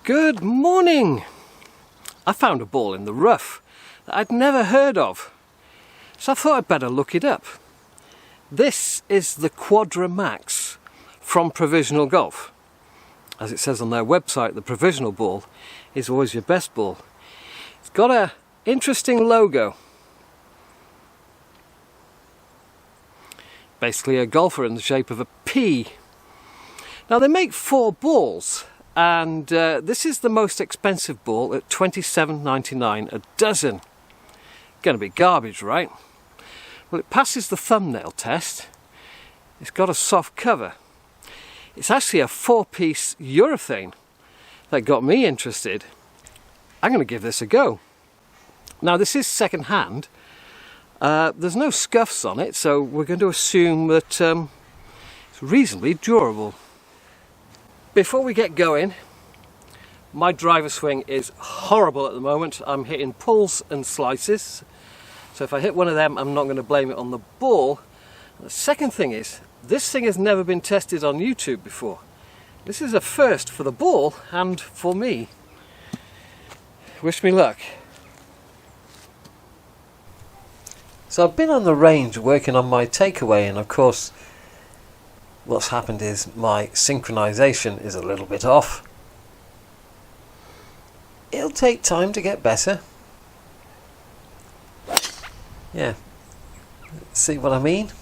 Good morning! I found a ball in the rough that I'd never heard of, so I thought I'd better look it up. This is the Quadra Max from Provisional Golf. As it says on their website, the Provisional ball is always your best ball. It's got an interesting logo. Basically a golfer in the shape of a P. Now they make 4 balls, and this is the most expensive ball at $27.99 a dozen. Gonna be garbage, right? Well, it passes the thumbnail test. It's got a soft cover. It's actually a 4-piece urethane that got me interested. I'm gonna give this a go. Now this is second hand. There's no scuffs on it, so we're going to assume that it's reasonably durable. Before we get going, my driver swing is horrible at the moment. I'm hitting pulls and slices, so if I hit one of them, I'm not going to blame it on the ball. The second thing is, this thing has never been tested on YouTube before. This is a first for the ball and for me. Wish me luck. So I've been on the range working on my takeaway, and of course what's happened is my synchronization is a little bit off. It'll take time to get better. Yeah, see what I mean?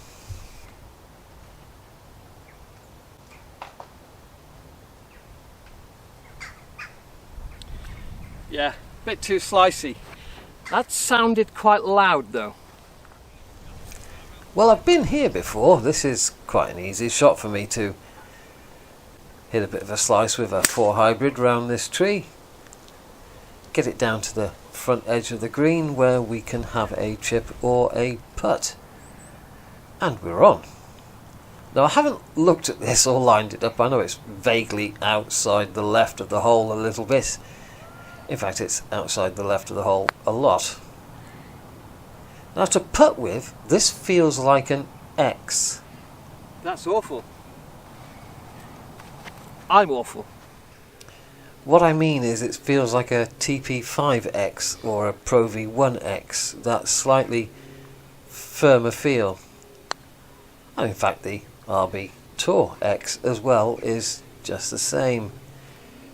Yeah, a bit too slicey. That sounded quite loud though. Well, I've been here before. This is quite an easy shot for me to hit a bit of a slice with a 4 hybrid round this tree. Get it down to the front edge of the green where we can have a chip or a putt. And we're on. Now I haven't looked at this or lined it up. I know it's vaguely outside the left of the hole a little bit. In fact, it's outside the left of the hole a lot. Now to putt with, this feels like an X. That's awful. I'm awful. What I mean is it feels like a TP5X or a Pro V1X, that slightly firmer feel. And in fact the RB Tour X as well is just the same.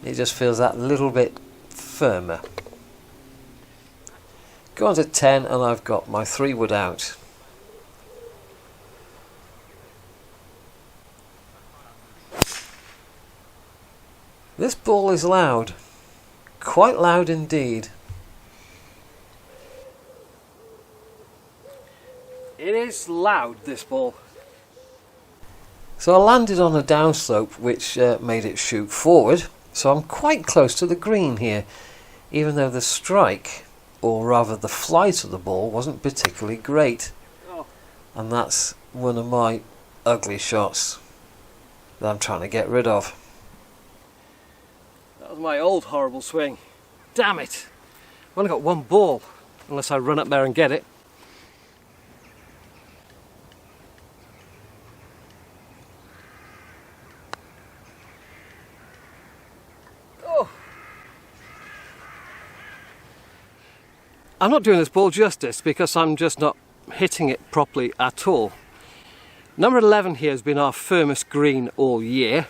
It just feels that little bit firmer. Go on to 10 and I've got my 3-wood out. This ball is loud. Quite loud indeed. It is loud, this ball. So I landed on a downslope which made it shoot forward. So I'm quite close to the green here, even though the strike, or rather the flight of the ball, wasn't particularly great. Oh. And that's one of my ugly shots that I'm trying to get rid of. That was my old horrible swing. Damn it! I've only got one ball, unless I run up there and get it. I'm not doing this ball justice because I'm just not hitting it properly at all. Number 11 here has been our firmest green all year,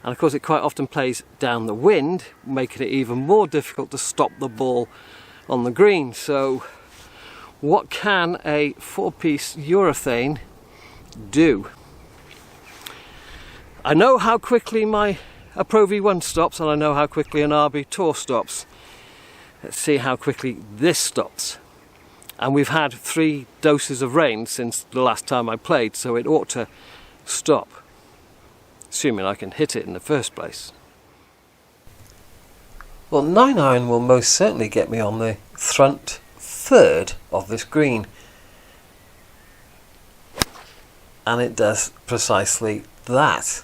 and of course it quite often plays down the wind, making it even more difficult to stop the ball on the green. So what can a 4-piece urethane do? I know how quickly a Pro V1 stops, and I know how quickly an RB Tour stops. Let's see how quickly this stops. And we've had 3 doses of rain since the last time I played, so it ought to stop. Assuming I can hit it in the first place. Well, 9-iron will most certainly get me on the front third of this green. And it does precisely that.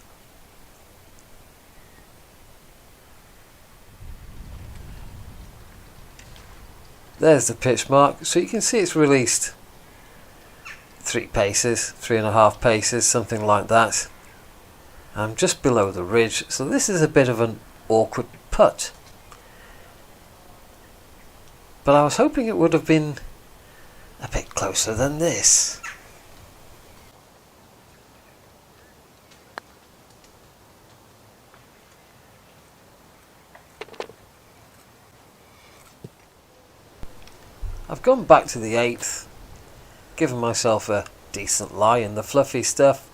There's the pitch mark, so you can see it's released 3 paces, 3.5 paces, something like that. I'm just below the ridge, so this is a bit of an awkward putt. But I was hoping it would have been a bit closer than this. I've gone back to the 8th, given myself a decent lie in the fluffy stuff.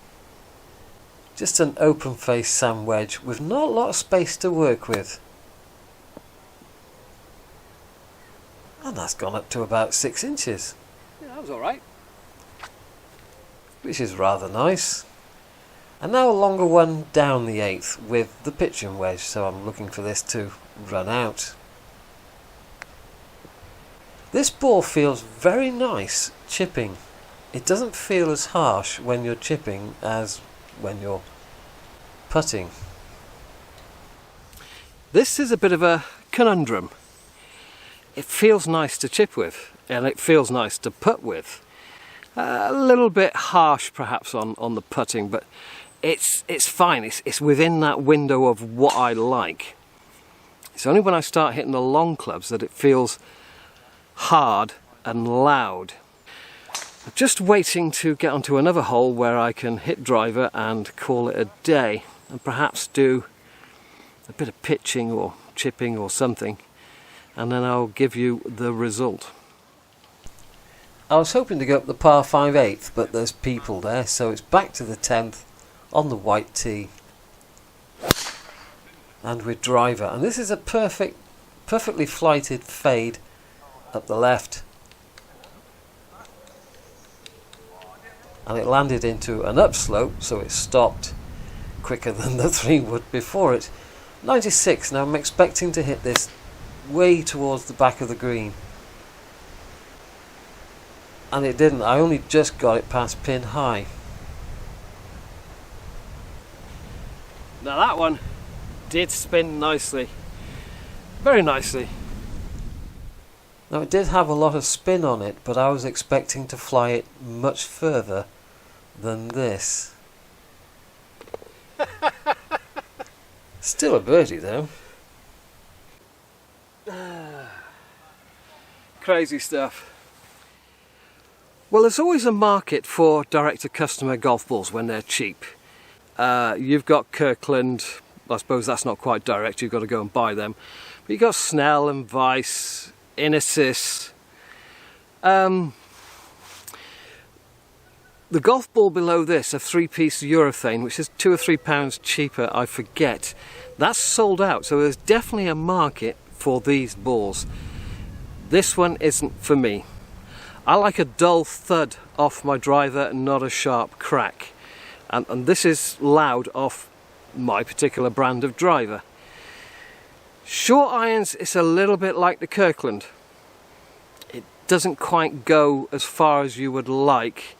Just an open face sand wedge with not a lot of space to work with. And that's gone up to about 6 inches. Yeah, that was alright. Which is rather nice. And now a longer one down the 8th with the pitching wedge, so I'm looking for this to run out. This ball feels very nice chipping. It doesn't feel as harsh when you're chipping as when you're putting. This is a bit of a conundrum. It feels nice to chip with, and it feels nice to putt with. A little bit harsh perhaps on the putting, but it's fine. It's within that window of what I like. It's only when I start hitting the long clubs that it feels hard and loud. I'm just waiting to get onto another hole where I can hit driver and call it a day, and perhaps do a bit of pitching or chipping or something, and then I'll give you the result. I was hoping to go up the par 5/8, but there's people there, so it's back to the 10th on the white tee and with driver. And this is a perfectly flighted fade up the left, and it landed into an upslope, so it stopped quicker than the 3 would before it. 96. Now I'm expecting to hit this way towards the back of the green, and it didn't. I only just got it past pin high. Now that one did spin nicely, very nicely. Now it did have a lot of spin on it, but I was expecting to fly it much further than this. Still a birdie though. Crazy stuff. Well, there's always a market for direct-to-customer golf balls when they're cheap. You've got Kirkland. I suppose that's not quite direct, you've got to go and buy them. But you've got Snell and Vice, Inesis. The golf ball below this, a 3-piece urethane, which is £2 or £3 cheaper, I forget, that's sold out, so there's definitely a market for these balls. This one isn't for me. I like a dull thud off my driver, not a sharp crack. And this is loud off my particular brand of driver. Short irons, it's a little bit like the Kirkland. It doesn't quite go as far as you would like,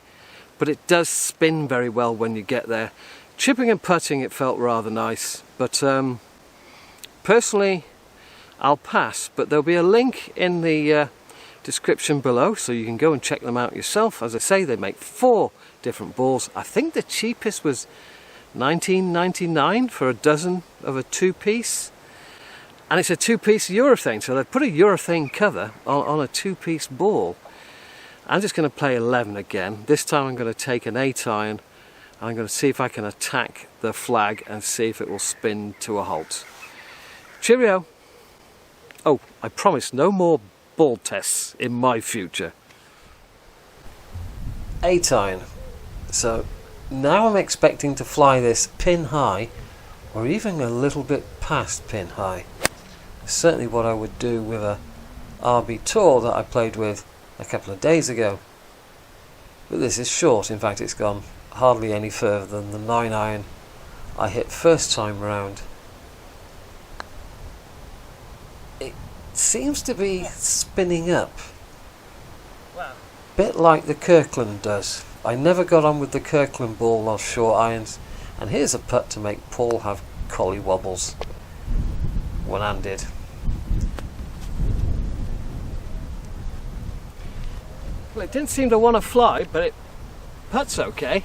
but it does spin very well when you get there. Chipping and putting, it felt rather nice, but personally I'll pass. But there'll be a link in the description below, so you can go and check them out yourself. As I say, they make 4 different balls. I think the cheapest was $19.99 for a dozen of a 2-piece, and it's a 2-piece urethane, so they've put a urethane cover on a 2-piece ball. I'm just going to play 11 again. This time I'm going to take an 8-iron, and I'm going to see if I can attack the flag and see if it will spin to a halt. Cheerio! Oh, I promise no more ball tests in my future. 8-iron. So now I'm expecting to fly this pin high, or even a little bit past pin high. It's certainly what I would do with a RB Tour that I played with a couple of days ago. But this is short. In fact, it's gone hardly any further than the 9-iron I hit first time round. It seems to be spinning up, bit like the Kirkland does. I never got on with the Kirkland ball off short irons, and here's a putt to make Paul have collie wobbles. One-handed. Well, it didn't seem to want to fly, but it putts okay.